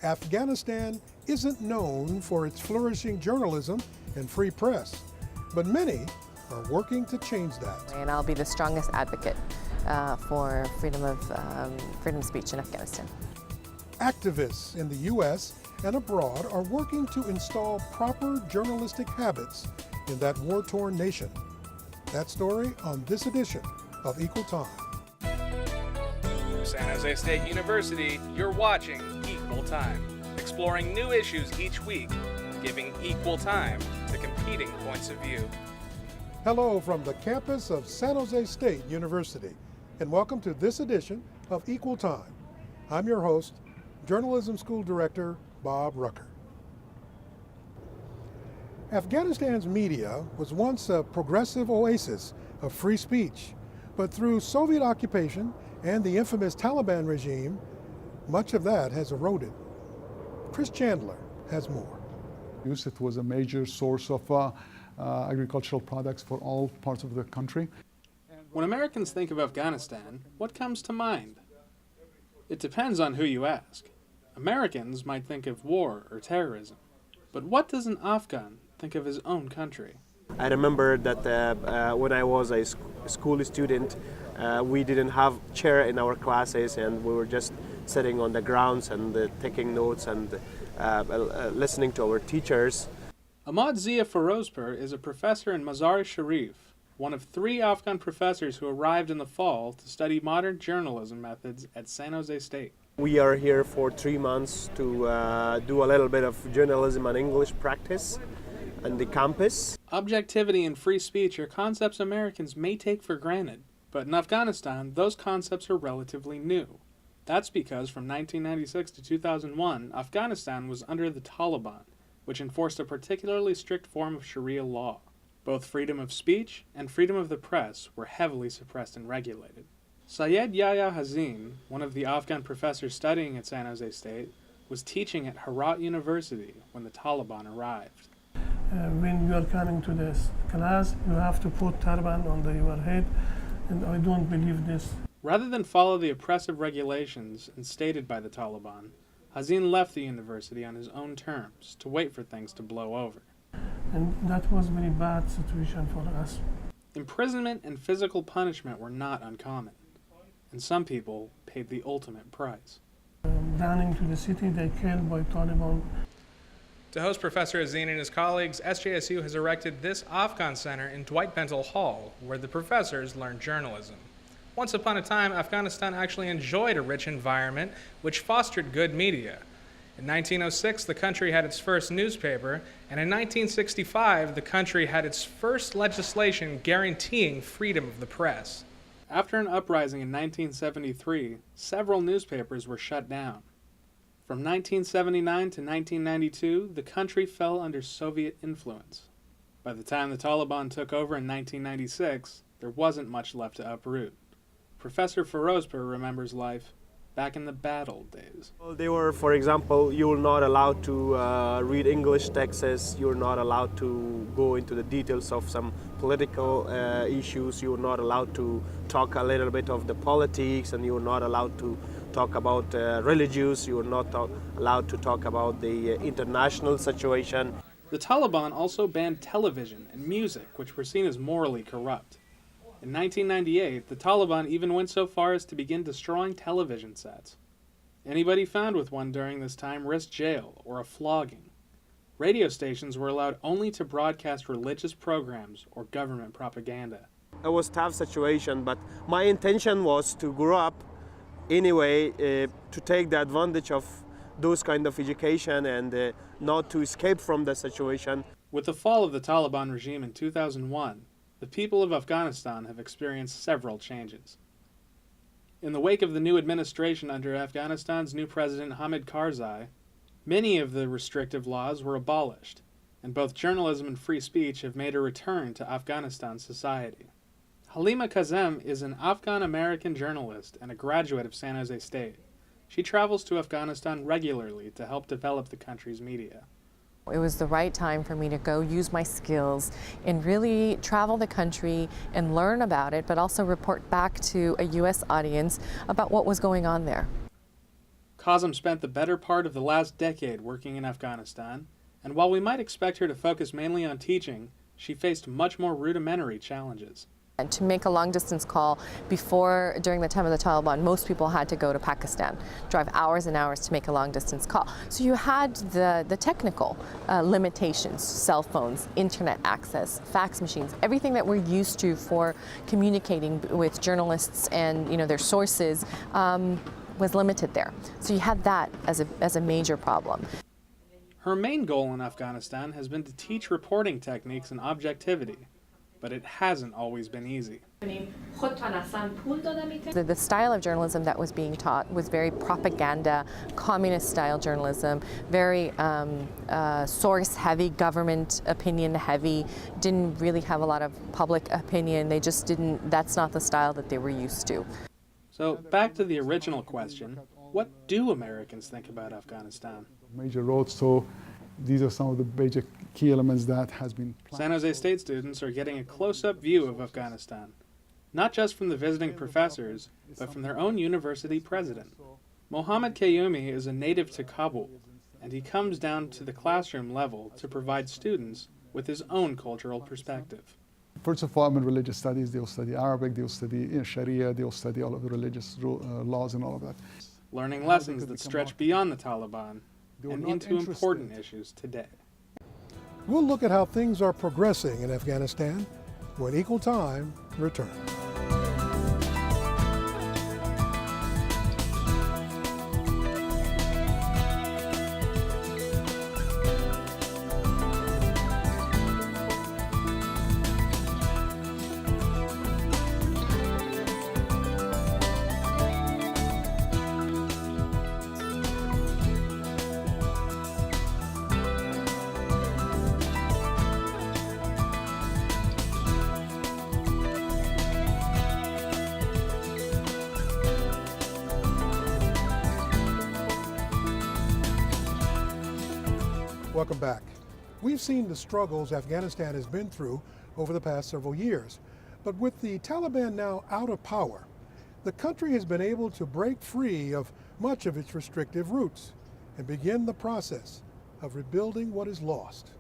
Afghanistan isn't known for its flourishing journalism and free press, but many are working to change that. And I'll be the strongest advocate for freedom of speech in Afghanistan. Activists in the U.S. and abroad are working to install proper journalistic habits in that war-torn nation. That story on this edition of Equal Time. From San Jose State University, you're watching Equal Time, exploring new issues each week, giving equal time to competing points of view. Hello from the campus of San Jose State University, and welcome to this edition of Equal Time. I'm your host, Journalism School Director Bob Rucker. Afghanistan's media was once a progressive oasis of free speech, but through Soviet occupation and the infamous Taliban regime, much of that has eroded. Chris Chandler has more. It was a major source of agricultural products for all parts of the country. When Americans think of Afghanistan, what comes to mind? It depends on who you ask. Americans might think of war or terrorism, but what does an Afghan think of his own country? I remember that when I was a school student, we didn't have chair in our classes, and we were just sitting on the grounds and taking notes and listening to our teachers. Ahmad Zia Ferozpur is a professor in Mazar-e-Sharif, one of 3 Afghan professors who arrived in the fall to study modern journalism methods at San Jose State. We are here for 3 months to do a little bit of journalism and English practice on the campus. Objectivity and free speech are concepts Americans may take for granted, but in Afghanistan, those concepts are relatively new. That's because from 1996 to 2001, Afghanistan was under the Taliban, which enforced a particularly strict form of Sharia law. Both freedom of speech and freedom of the press were heavily suppressed and regulated. Syed Yahya Hazin, one of the Afghan professors studying at San Jose State, was teaching at Herat University when the Taliban arrived. When you are coming to this class, you have to put turban on your head, and I don't believe this. Rather than follow the oppressive regulations instated by the Taliban, Hazin left the university on his own terms to wait for things to blow over. And that was a very bad situation for us. Imprisonment and physical punishment were not uncommon, and some people paid the ultimate price. Down into the city, they killed by Taliban. To host Professor Hazin and his colleagues, SJSU has erected this Afghan Center in Dwight Bentel Hall, where the professors learn journalism. Once upon a time, Afghanistan actually enjoyed a rich environment which fostered good media. In 1906, the country had its first newspaper, and in 1965, the country had its first legislation guaranteeing freedom of the press. After an uprising in 1973, several newspapers were shut down. From 1979 to 1992, the country fell under Soviet influence. By the time the Taliban took over in 1996, there wasn't much left to uproot. Professor Ferozpur remembers life back in the bad old days. They were, for example, you were not allowed to read English texts, you were not allowed to go into the details of some political issues, you were not allowed to talk a little bit of the politics, and you were not allowed to talk about religious, you were not allowed to talk about the international situation. The Taliban also banned television and music, which were seen as morally corrupt. In 1998, the Taliban even went so far as to begin destroying television sets. Anybody found with one during this time risked jail or a flogging. Radio stations were allowed only to broadcast religious programs or government propaganda. It was a tough situation, but my intention was to grow up anyway, to take the advantage of those kind of education and not to escape from the situation. With the fall of the Taliban regime in 2001, the people of Afghanistan have experienced several changes. In the wake of the new administration under Afghanistan's new president Hamid Karzai, many of the restrictive laws were abolished, and both journalism and free speech have made a return to Afghanistan society. Halima Kazem is an Afghan-American journalist and a graduate of San Jose State. She travels to Afghanistan regularly to help develop the country's media. It was the right time for me to go use my skills and really travel the country and learn about it, but also report back to a U.S. audience about what was going on there. Kazem spent the better part of the last decade working in Afghanistan, and while we might expect her to focus mainly on teaching, she faced much more rudimentary challenges. And to make a long-distance call during the time of the Taliban, most people had to go to Pakistan, drive hours and hours to make a long-distance call. So you had the technical limitations, cell phones, internet access, fax machines, everything that we're used to for communicating with journalists and their sources was limited there. So you had that as a major problem. Her main goal in Afghanistan has been to teach reporting techniques and objectivity, but it hasn't always been easy. The style of journalism that was being taught was very propaganda, communist-style journalism, very source-heavy, government opinion-heavy, didn't really have a lot of public opinion. They just didn't, that's not the style that they were used to. So back to the original question, what do Americans think about Afghanistan? Major roads, so these are some of the major key elements that has been planned. San Jose State students are getting a close-up view of Afghanistan, not just from the visiting professors, but from their own university president. Mohammed Kayumi is a native to Kabul, and he comes down to the classroom level to provide students with his own cultural perspective. First of all, in religious studies, they'll study Arabic, they'll study Sharia, they'll study all of the religious laws and all of that. Learning lessons that stretch beyond the Taliban and into important issues today. We'll look at how things are progressing in Afghanistan when Equal Time returns. Welcome back. We've seen the struggles Afghanistan has been through over the past several years, but with the Taliban now out of power, the country has been able to break free of much of its restrictive roots and begin the process of rebuilding what is lost.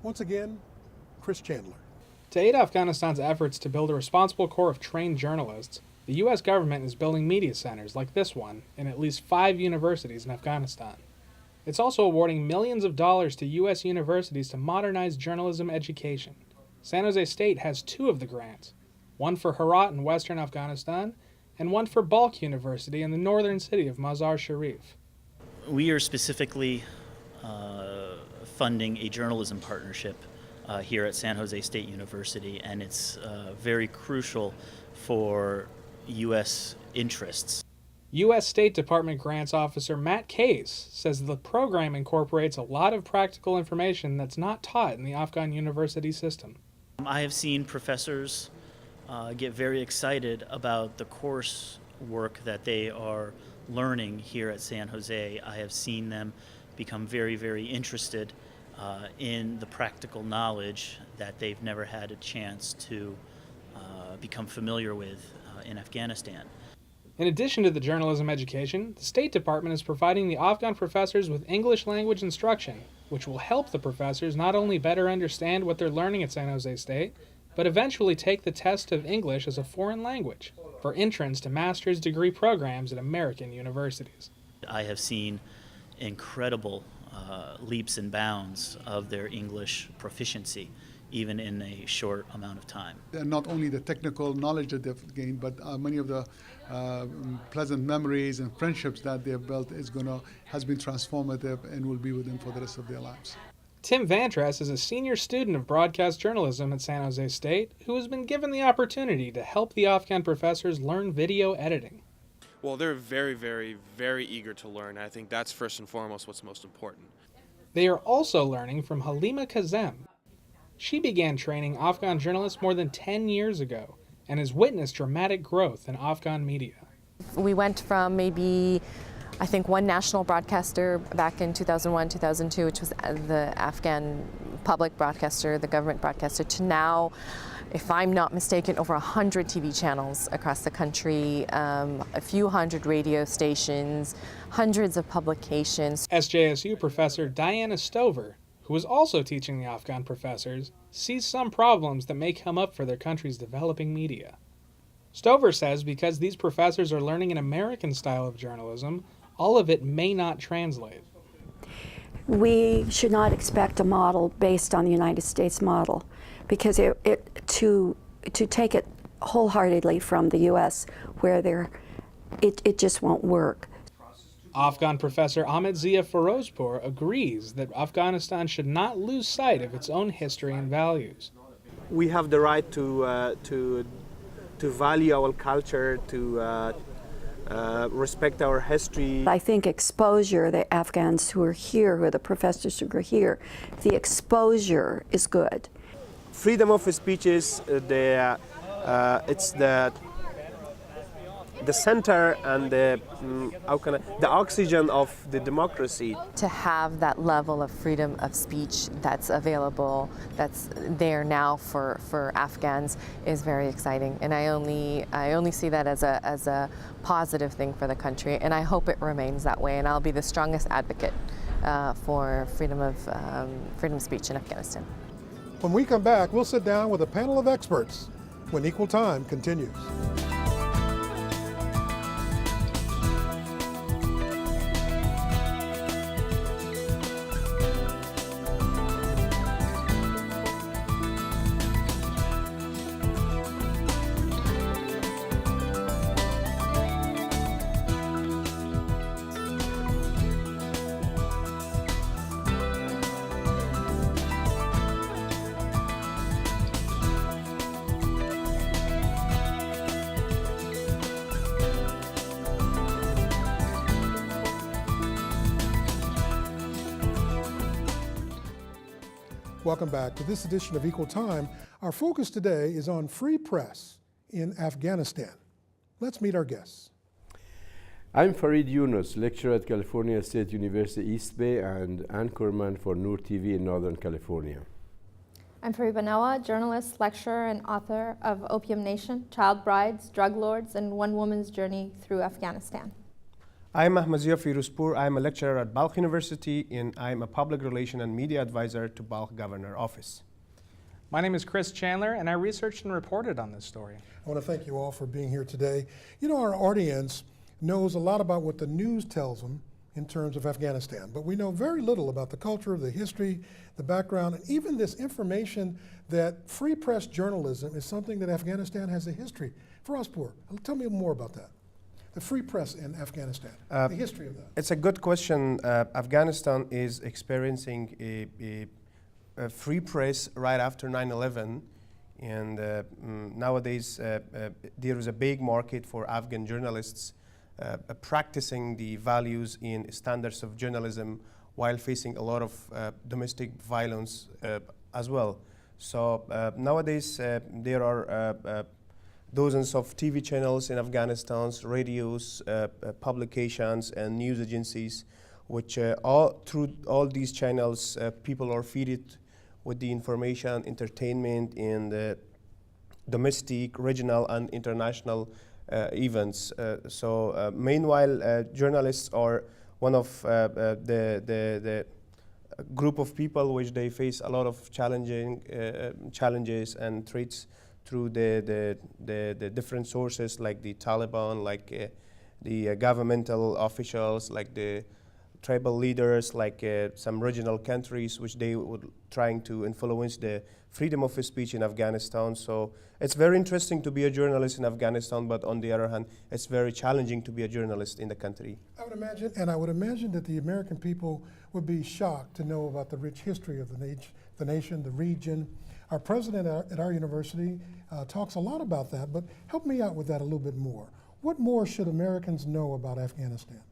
Once again, Chris Chandler. To aid Afghanistan's efforts to build a responsible corps of trained journalists, the U.S. government is building media centers like this one in at least 5 universities in Afghanistan. It's also awarding millions of dollars to U.S. universities to modernize journalism education. San Jose State has 2 of the grants, one for Herat in western Afghanistan and one for Balkh University in the northern city of Mazar Sharif. We are specifically funding a journalism partnership here at San Jose State University, and it's very crucial for U.S. interests. U.S. State Department Grants Officer Matt Case says the program incorporates a lot of practical information that's not taught in the Afghan university system. I have seen professors get very excited about the course work that they are learning here at San Jose. I have seen them become very, very interested in the practical knowledge that they've never had a chance to become familiar with in Afghanistan. In addition to the journalism education, the State Department is providing the Afghan professors with English language instruction, which will help the professors not only better understand what they're learning at San Jose State, but eventually take the test of English as a foreign language for entrance to master's degree programs at American universities. I have seen incredible leaps and bounds of their English proficiency, even in a short amount of time. Not only the technical knowledge that they've gained, but many of the pleasant memories and friendships that they've built has been transformative and will be with them for the rest of their lives. Tim Vantress is a senior student of broadcast journalism at San Jose State who has been given the opportunity to help the Afghan professors learn video editing. Well, they're very, very, very eager to learn. I think that's first and foremost what's most important. They are also learning from Halima Kazem. She began training Afghan journalists more than 10 years ago and has witnessed dramatic growth in Afghan media. We went from maybe, I think, one national broadcaster back in 2001, 2002, which was the Afghan public broadcaster, the government broadcaster, to now if I'm not mistaken, over 100 TV channels across the country, a few hundred radio stations, hundreds of publications. SJSU professor Diana Stover, who is also teaching the Afghan professors, sees some problems that may come up for their country's developing media. Stover says because these professors are learning an American style of journalism, all of it may not translate. We should not expect a model based on the United States model, because to take it wholeheartedly from the U.S. where it just won't work. Afghan professor Ahmad Zia Ferozpur agrees that Afghanistan should not lose sight of its own history and values. We have the right to value our culture, to respect our history. I think exposure, the Afghans who are here, who are the professors who are here, the exposure is good. Freedom of speech is it's the center and the oxygen of the democracy. To have that level of freedom of speech that's available, that's there now for Afghans is very exciting, and I only see that as a positive thing for the country, and I hope it remains that way, and I'll be the strongest advocate for freedom of speech in Afghanistan. When we come back, we'll sit down with a panel of experts when Equal Time continues. Welcome back to this edition of Equal Time. Our focus today is on free press in Afghanistan. Let's meet our guests. I'm Farid Yunus, lecturer at California State University East Bay and anchorman for Noor TV in Northern California. I'm Fariba Nawa, journalist, lecturer, and author of Opium Nation, Child Brides, Drug Lords, and One Woman's Journey Through Afghanistan. I'm Ahmad Zia Ferozpur. I'm a lecturer at Balkh University, and I'm a public relation and media advisor to Balkh Governor Office. My name is Chris Chandler, and I researched and reported on this story. I want to thank you all for being here today. You know, our audience knows a lot about what the news tells them in terms of Afghanistan, but we know very little about the culture, the history, the background, and even this information that free press journalism is something that Afghanistan has a history. Ferozpur, tell me more about that. The free press in Afghanistan, the history of that. It's a good question. Afghanistan is experiencing a free press right after 9/11, and nowadays there is a big market for Afghan journalists practicing the values and standards of journalism while facing a lot of domestic violence as well. So nowadays there are dozens of TV channels in Afghanistan, radios, publications, and news agencies, which through all these channels, people are fed with the information, entertainment, and domestic, regional, and international events. So meanwhile, journalists are one of the group of people which they face a lot of challenges and threats through the different sources, like the Taliban, like the governmental officials, like the tribal leaders, like some regional countries, which they would trying to influence the freedom of speech in Afghanistan. So it's very interesting to be a journalist in Afghanistan, but on the other hand, it's very challenging to be a journalist in the country. I would imagine that the American people would be shocked to know about the rich history of the nation, the region. Our president at our university talks a lot about that, but help me out with that a little bit more. What more should Americans know about Afghanistan?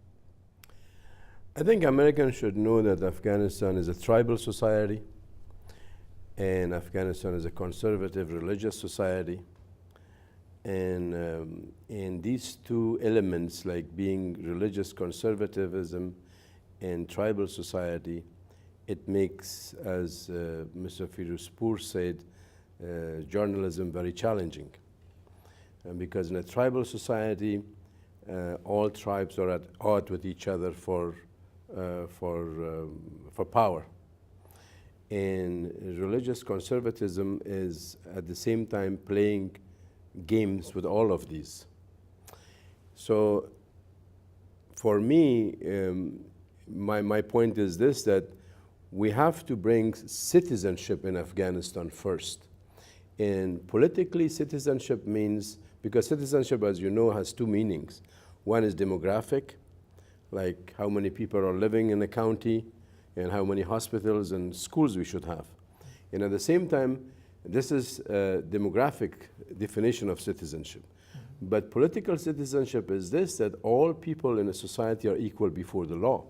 I think Americans should know that Afghanistan is a tribal society, and Afghanistan is a conservative religious society. And these two elements, like being religious conservatism and tribal society, it makes, as Mr. Firouzpur said, journalism very challenging. Because in a tribal society, all tribes are at odds with each other for power. And religious conservatism is at the same time playing games with all of these. So for me, my point is this, that we have to bring citizenship in Afghanistan first. And politically, citizenship means, because citizenship, as you know, has two meanings. One is demographic, like how many people are living in a county and how many hospitals and schools we should have. And at the same time, this is a demographic definition of citizenship. But political citizenship is this, that all people in a society are equal before the law.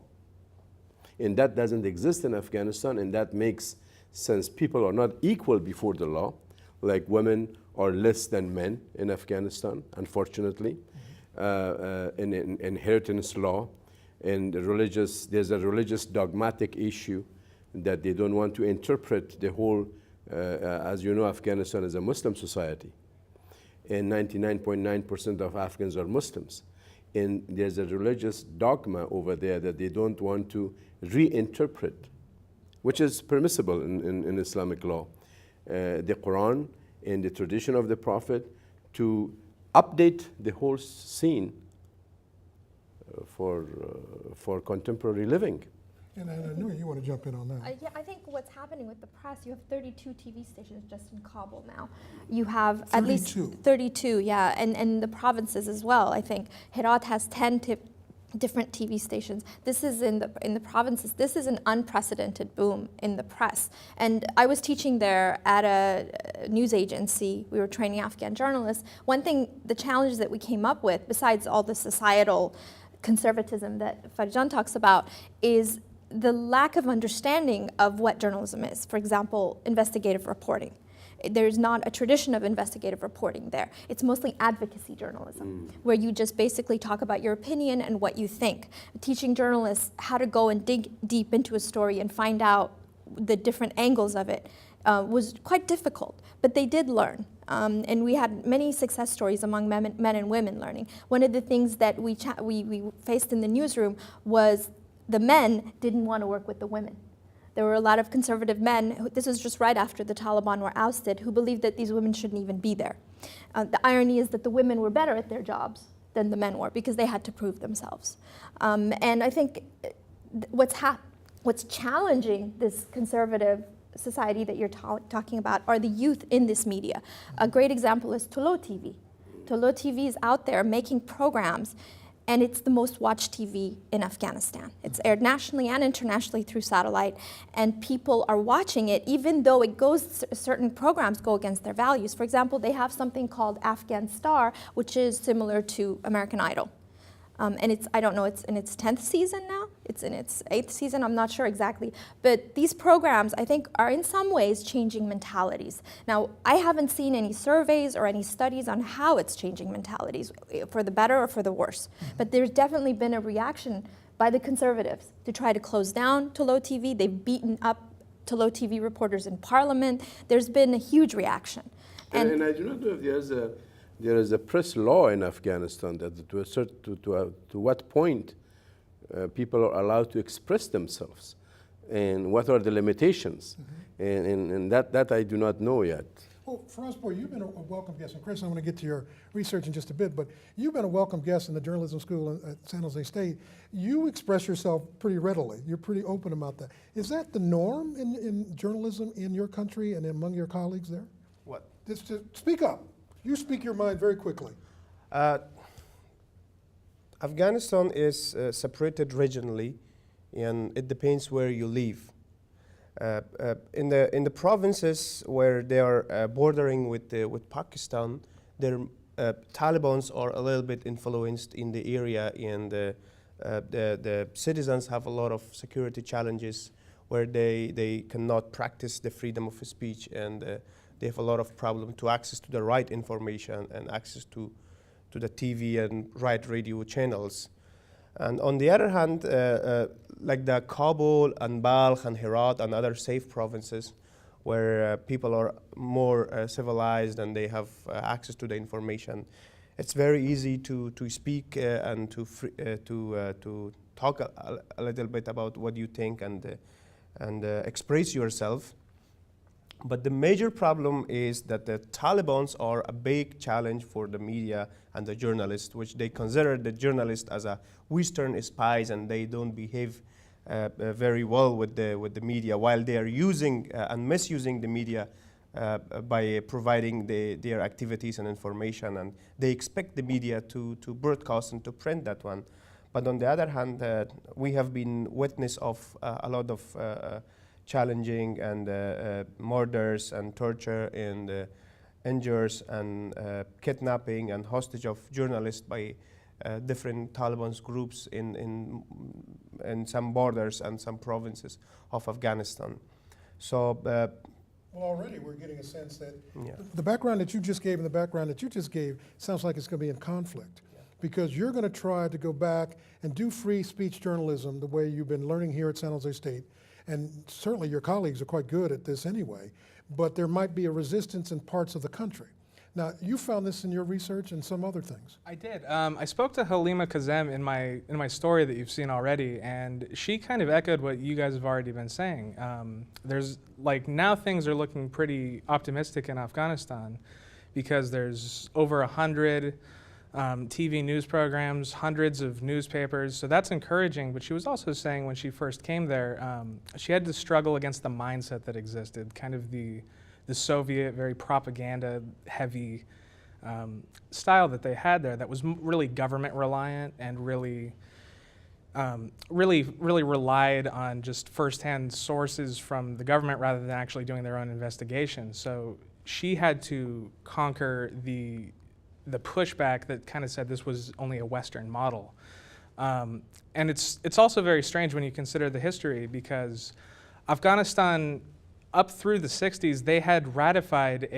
And that doesn't exist in Afghanistan, and that makes sense. People are not equal before the law, like women are less than men in Afghanistan, unfortunately. In inheritance law, and there's a religious dogmatic issue that they don't want to interpret the whole, as you know, Afghanistan is a Muslim society. And 99.9% of Afghans are Muslims. And there's a religious dogma over there that they don't want to reinterpret, which is permissible in Islamic law, the Quran and the tradition of the Prophet, to update the whole scene for contemporary living. And I knew you want to jump in on that. Yeah, I think what's happening with the press, you have 32 TV stations just in Kabul now. You have 32. At least 32, yeah, and the provinces as well. I think Herat has 10 different TV stations. This is in the provinces. This is an unprecedented boom in the press. And I was teaching there at a news agency. We were training Afghan journalists. One thing, the challenges that we came up with, besides all the societal conservatism that Farjan talks about, is the lack of understanding of what journalism is. For example, investigative reporting. There's not a tradition of investigative reporting there. It's mostly advocacy journalism, where you just basically talk about your opinion and what you think. Teaching journalists how to go and dig deep into a story and find out the different angles of it was quite difficult, but they did learn. And we had many success stories among men and women learning. One of the things that we faced in the newsroom was the men didn't want to work with the women. There were a lot of conservative men, this was just right after the Taliban were ousted, who believed that these women shouldn't even be there. The irony is that the women were better at their jobs than the men were because they had to prove themselves. And I think what's challenging this conservative society that you're talking about are the youth in this media. A great example is Tolo TV. Tolo TV is out there making programs, and it's the most watched TV in Afghanistan. It's aired nationally and internationally through satellite, and people are watching it even though certain programs go against their values. For example, they have something called Afghan Star, which is similar to American Idol. And I don't know, it's in its 10th season now? It's in its 8th season, I'm not sure exactly. But these programs, I think, are in some ways changing mentalities. Now, I haven't seen any surveys or any studies on how it's changing mentalities, for the better or for the worse. But there's definitely been a reaction by the conservatives to try to close down Tolo TV. They've beaten up Tolo TV reporters in parliament. There's been a huge reaction. And I do not know if there is a press law in Afghanistan that to what point people are allowed to express themselves, and what are the limitations, and that I do not know yet. Well, Ferozpur, you've been a welcome guest, and Chris, I'm going to get to your research in just a bit, but you've been a welcome guest in the journalism school at San Jose State. You express yourself pretty readily. You're pretty open about that. Is that the norm in journalism in your country and among your colleagues there? What? Just to speak up. You speak your mind very quickly. Afghanistan is separated regionally, and it depends where you live. In the provinces where they are bordering with Pakistan, their Talibans are a little bit influenced in the area, and the citizens have a lot of security challenges where they cannot practice the freedom of speech, and they have a lot of problem to access to the right information and access to the TV and right radio channels. And on the other hand, like the Kabul and Balkh and Herat and other safe provinces, where people are more civilized and they have access to the information. It's very easy to speak and to talk a little bit about what you think and express yourself. But the major problem is that the Taliban are a big challenge for the media and the journalists, which they consider the journalists as a Western spies, and they don't behave very well with the media, while they are using and misusing the media by providing their activities and information, and they expect the media to broadcast and to print that one. But on the other hand, we have been witness of a lot of challenging and murders and torture and injuries and kidnapping and hostage of journalists by different Taliban groups in some borders and some provinces of Afghanistan. So. Well, already we're getting a sense that the background that you just gave and the background that you just gave sounds like it's going to be in conflict, because you're going to try to go back and do free speech journalism the way you've been learning here at San Jose State. And certainly your colleagues are quite good at this anyway, but there might be a resistance in parts of the country. Now, you found this in your research and some other things. I did. I spoke to Halima Kazem in my story that you've seen already, and she kind of echoed what you guys have already been saying. There's now things are looking pretty optimistic in Afghanistan, because there's over 100 TV news programs, hundreds of newspapers, so that's encouraging. But she was also saying when she first came there, she had to struggle against the mindset that existed, kind of the Soviet, very propaganda-heavy style that they had there, that was really government-reliant and really relied on just first-hand sources from the government rather than actually doing their own investigation. So she had to conquer the pushback that kind of said this was only a Western model. And it's also very strange when you consider the history, because Afghanistan, up through the 60s, they had ratified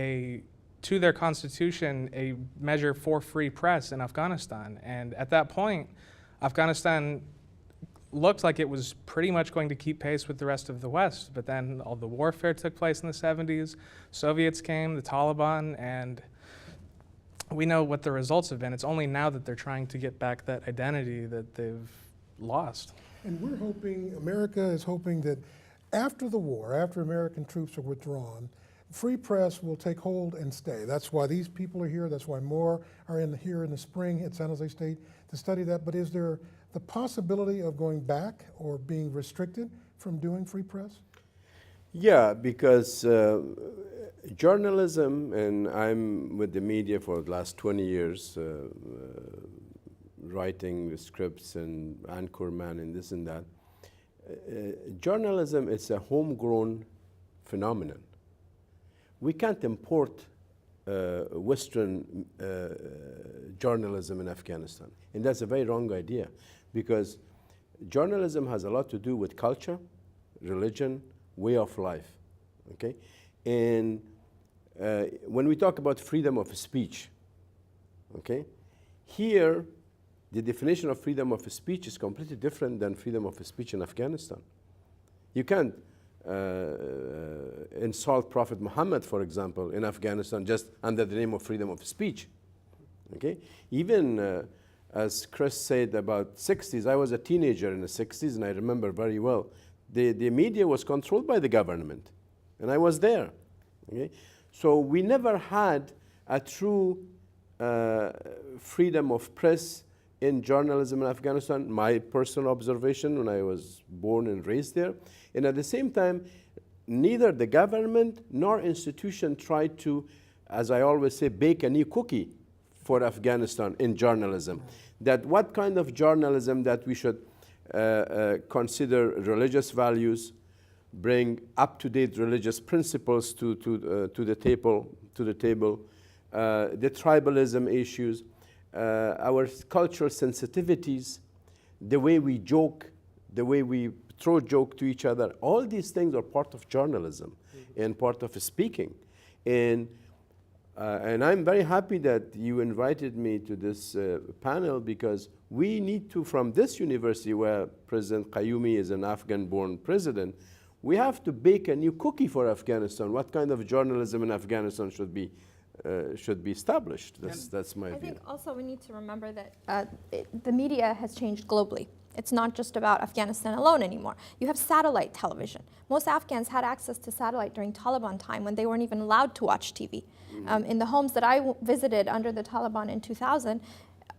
to their constitution a measure for free press in Afghanistan. And at that point, Afghanistan looked like it was pretty much going to keep pace with the rest of the West. But then all the warfare took place in the 70s, Soviets came, the Taliban, and we know what the results have been. It's only now that they're trying to get back that identity that they've lost. And we're hoping, America is hoping that after the war, after American troops are withdrawn, free press will take hold and stay. That's why these people are here. That's why more are here in the spring at San Jose State to study that. But is there the possibility of going back or being restricted from doing free press? Yeah, because journalism, and I'm with the media for the last 20 years, writing the scripts and anchorman and this and that. Journalism is a homegrown phenomenon. We can't import Western journalism in Afghanistan, and that's a very wrong idea, because journalism has a lot to do with culture, religion, way of life, okay? And when we talk about freedom of speech, okay, here the definition of freedom of speech is completely different than freedom of speech in Afghanistan. You can't insult Prophet Muhammad, for example, in Afghanistan just under the name of freedom of speech. Okay? Even as Chris said about 60s, I was a teenager in the 60s, and I remember very well, the media was controlled by the government, and I was there. Okay? So we never had a true freedom of press in journalism in Afghanistan, my personal observation when I was born and raised there. And at the same time, neither the government nor institution tried to, as I always say, bake a new cookie for Afghanistan in journalism. That what kind of journalism that we should consider religious values, bring up-to-date religious principles to the table, the tribalism issues, our cultural sensitivities, the way we joke, the way we throw joke to each other, all these things are part of journalism and part of speaking. And I'm very happy that you invited me to this panel, because we need to, from this university where President Qayyumi is an Afghan-born president, We have to bake a new cookie for Afghanistan. What kind of journalism in Afghanistan should be established? That's my view. I think also we need to remember that the media has changed globally. It's not just about Afghanistan alone anymore. You have satellite television. Most Afghans had access to satellite during Taliban time when they weren't even allowed to watch TV. In the homes that I visited under the Taliban in 2000,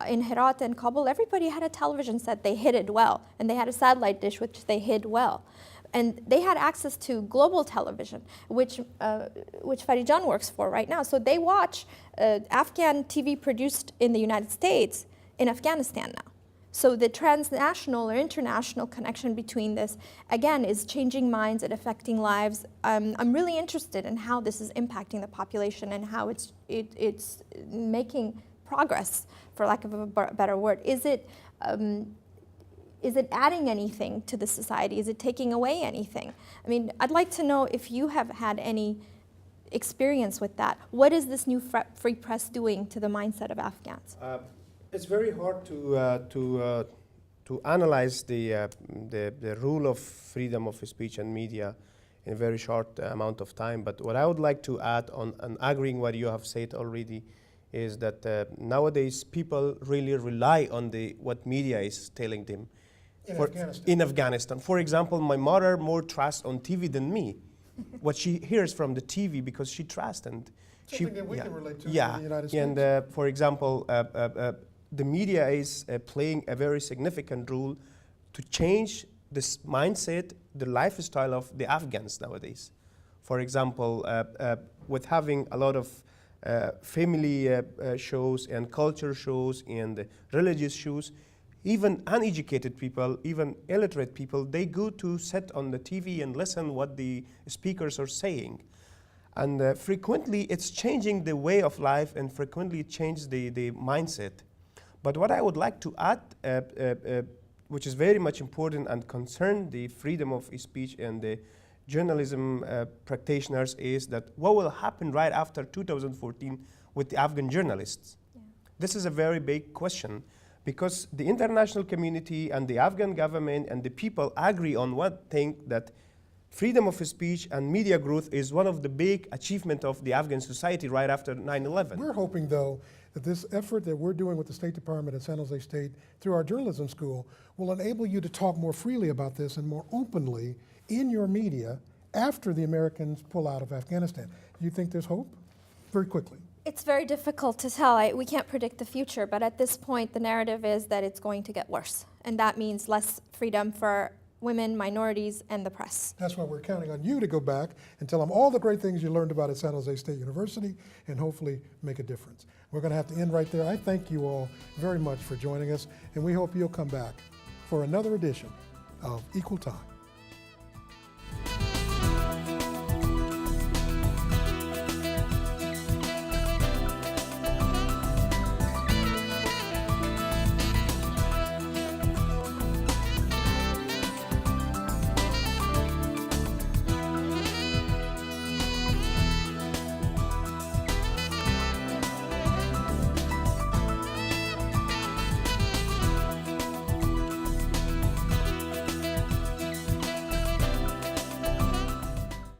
in Herat and Kabul, everybody had a television set. They hid it well. And they had a satellite dish, which they hid well. And they had access to global television, which Farijan works for right now. So they watch Afghan TV produced in the United States in Afghanistan now. So the transnational or international connection between this, again, is changing minds and affecting lives. I'm really interested in how this is impacting the population and how it's making progress, for lack of a better word. Is it adding anything to the society? Is it taking away anything? I mean, I'd like to know if you have had any experience with that. What is this new free press doing to the mindset of Afghans? It's very hard to analyze the rule of freedom of speech and media in a very short amount of time. But what I would like to add on agreeing what you have said already is that nowadays people really rely on what media is telling them. In Afghanistan. For example, my mother more trusts on TV than me. What she hears from the TV because she trusts and something that we can relate to in the United States. And for example, the media is playing a very significant role to change this mindset, the lifestyle of the Afghans nowadays. For example, with having a lot of family shows and culture shows and religious shows, even uneducated people, even illiterate people, they go to sit on the TV and listen what the speakers are saying. And frequently it's changing the way of life and frequently it changes the mindset. But what I would like to add, which is very much important and concern the freedom of speech and the journalism practitioners, is that what will happen right after 2014 with the Afghan journalists? Yeah. This is a very big question because the international community and the Afghan government and the people agree on one thing, that freedom of speech and media growth is one of the big achievements of the Afghan society right after 9/11. We're hoping, though, that this effort that we're doing with the State Department at San Jose State through our journalism school will enable you to talk more freely about this and more openly in your media after the Americans pull out of Afghanistan. Do you think there's hope? Very quickly. It's very difficult to tell. We can't predict the future, but at this point, the narrative is that it's going to get worse. And that means less freedom for women, minorities, and the press. That's why we're counting on you to go back and tell them all the great things you learned about at San Jose State University and hopefully make a difference. We're going to have to end right there. I thank you all very much for joining us, and we hope you'll come back for another edition of Equal Time.